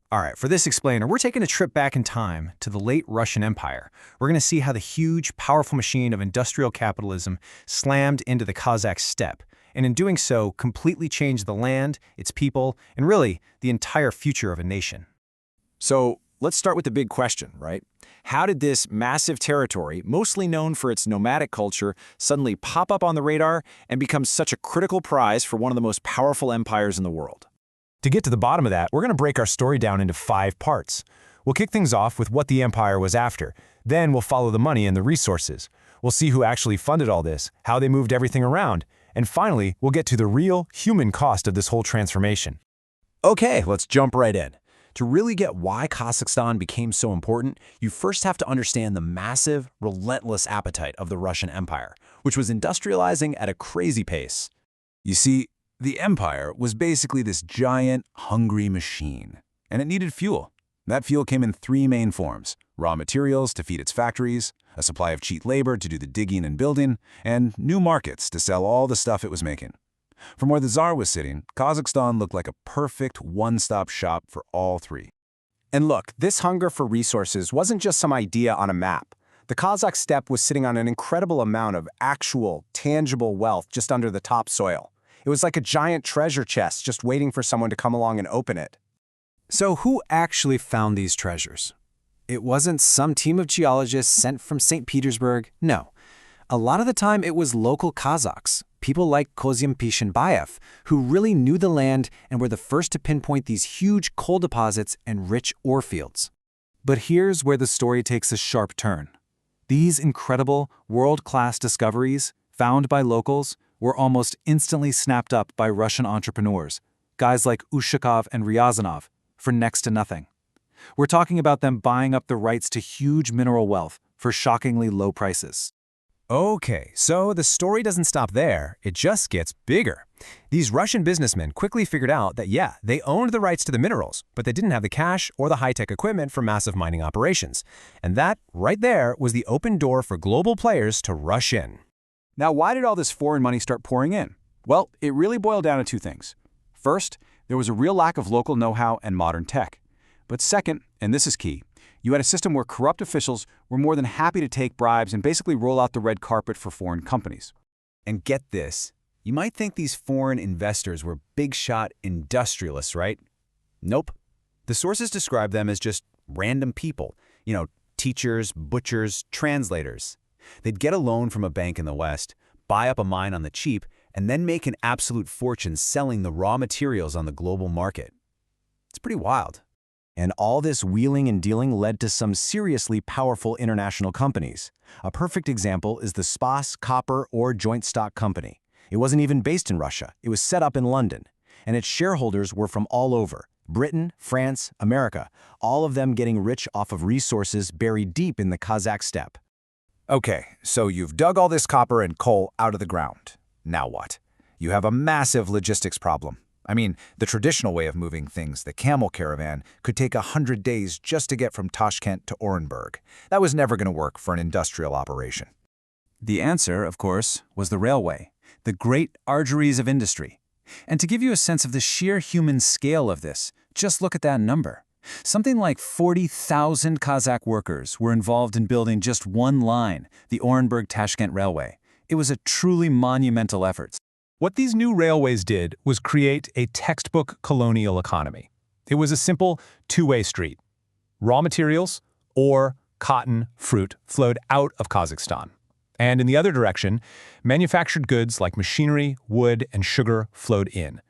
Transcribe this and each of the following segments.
All right, for this explainer, we're taking a trip back in time to the late Russian Empire. We're going to see how the huge, powerful machine of industrial capitalism slammed into the Kazakh steppe, and in doing so, completely changed the land, its people, and really, the entire future of a nation. So let's start with the big question, right? How did this massive territory, mostly known for its nomadic culture, suddenly pop up on the radar and become such a critical prize for one of the most powerful empires in the world? To get to the bottom of that, we're going to break our story down into 5 parts. We'll kick things off with what the empire was after. Then we'll follow the money and the resources. We'll see who actually funded all this, how they moved everything around, and finally, we'll get to the real, human cost of this whole transformation. Okay, let's jump right in. To really get why Kazakhstan became so important, you first have to understand the massive, relentless appetite of the Russian Empire, which was industrializing at a crazy pace. You see, the empire was basically this giant, hungry machine, and it needed fuel. That fuel came in 3 main forms: raw materials to feed its factories, a supply of cheap labor to do the digging and building, and new markets to sell all the stuff it was making. From where the Tsar was sitting, Kazakhstan looked like a perfect one-stop shop for all 3. And look, this hunger for resources wasn't just some idea on a map. The Kazakh steppe was sitting on an incredible amount of actual, tangible wealth just under the topsoil. It was like a giant treasure chest just waiting for someone to come along and open it. So who actually found these treasures? It wasn't some team of geologists sent from St. Petersburg, no. A lot of the time it was local Kazakhs, people like Kozym Pishinbayev, who really knew the land and were the first to pinpoint these huge coal deposits and rich ore fields. But here's where the story takes a sharp turn. These incredible, world-class discoveries, found by locals, were almost instantly snapped up by Russian entrepreneurs, guys like Ushakov and Ryazanov, for next to nothing. We're talking about them buying up the rights to huge mineral wealth for shockingly low prices. Okay, so the story doesn't stop there, it just gets bigger. These Russian businessmen quickly figured out that yeah, they owned the rights to the minerals, but they didn't have the cash or the high-tech equipment for massive mining operations. And that, right there, was the open door for global players to rush in. Now, why did all this foreign money start pouring in? Well, it really boiled down to 2 things. First, there was a real lack of local know-how and modern tech. But second, and this is key, you had a system where corrupt officials were more than happy to take bribes and basically roll out the red carpet for foreign companies. And get this, you might think these foreign investors were big-shot industrialists, right? Nope. The sources describe them as just random people, teachers, butchers, translators. They'd get a loan from a bank in the West, buy up a mine on the cheap, and then make an absolute fortune selling the raw materials on the global market. It's pretty wild. And all this wheeling and dealing led to some seriously powerful international companies. A perfect example is the Spas Copper Ore Joint Stock Company. It wasn't even based in Russia, it was set up in London. And its shareholders were from all over: Britain, France, America, all of them getting rich off of resources buried deep in the Kazakh steppe. Okay, so you've dug all this copper and coal out of the ground. Now what? You have a massive logistics problem. I mean, the traditional way of moving things, the camel caravan, could take 100 days just to get from Tashkent to Orenburg. That was never going to work for an industrial operation. The answer, of course, was the railway, the great arteries of industry. And to give you a sense of the sheer human scale of this, just look at that number. Something like 40,000 Kazakh workers were involved in building just one line, the Orenburg-Tashkent Railway. It was a truly monumental effort. What these new railways did was create a textbook colonial economy. It was a simple 2-way street. Raw materials, ore, cotton, fruit flowed out of Kazakhstan. And in the other direction, manufactured goods like machinery, wood, and sugar flowed in.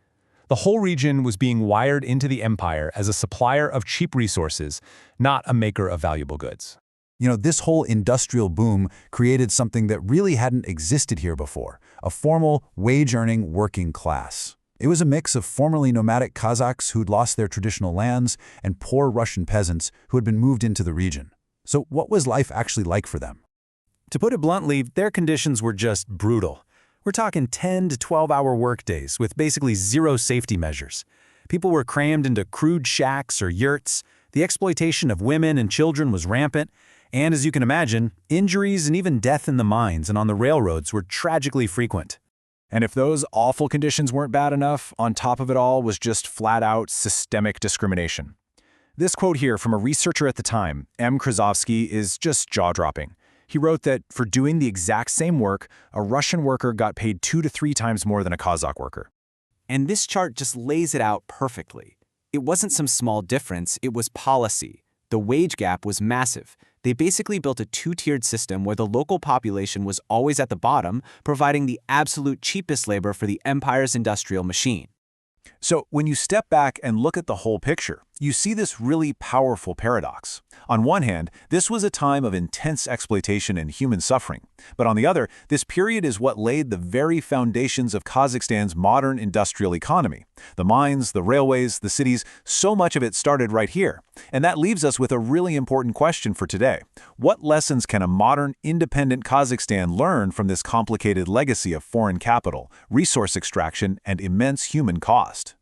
The whole region was being wired into the empire as a supplier of cheap resources, not a maker of valuable goods. This whole industrial boom created something that really hadn't existed here before, a formal, wage-earning working class. It was a mix of formerly nomadic Kazakhs who'd lost their traditional lands and poor Russian peasants who had been moved into the region. So what was life actually like for them? To put it bluntly, their conditions were just brutal. We're talking 10 to 12-hour workdays with basically zero safety measures. People were crammed into crude shacks or yurts. The exploitation of women and children was rampant. And as you can imagine, injuries and even death in the mines and on the railroads were tragically frequent. And if those awful conditions weren't bad enough, on top of it all was just flat-out systemic discrimination. This quote here from a researcher at the time, M. Krasovsky, is just jaw-dropping. He wrote that for doing the exact same work, a Russian worker got paid 2 to 3 times more than a Kazakh worker. And this chart just lays it out perfectly. It wasn't some small difference, it was policy. The wage gap was massive. They basically built a two-tiered system where the local population was always at the bottom, providing the absolute cheapest labor for the empire's industrial machine. So when you step back and look at the whole picture, you see this really powerful paradox. On one hand, this was a time of intense exploitation and human suffering. But on the other, this period is what laid the very foundations of Kazakhstan's modern industrial economy. The mines, the railways, the cities, so much of it started right here. And that leaves us with a really important question for today. What lessons can a modern, independent Kazakhstan learn from this complicated legacy of foreign capital, resource extraction, and immense human cost?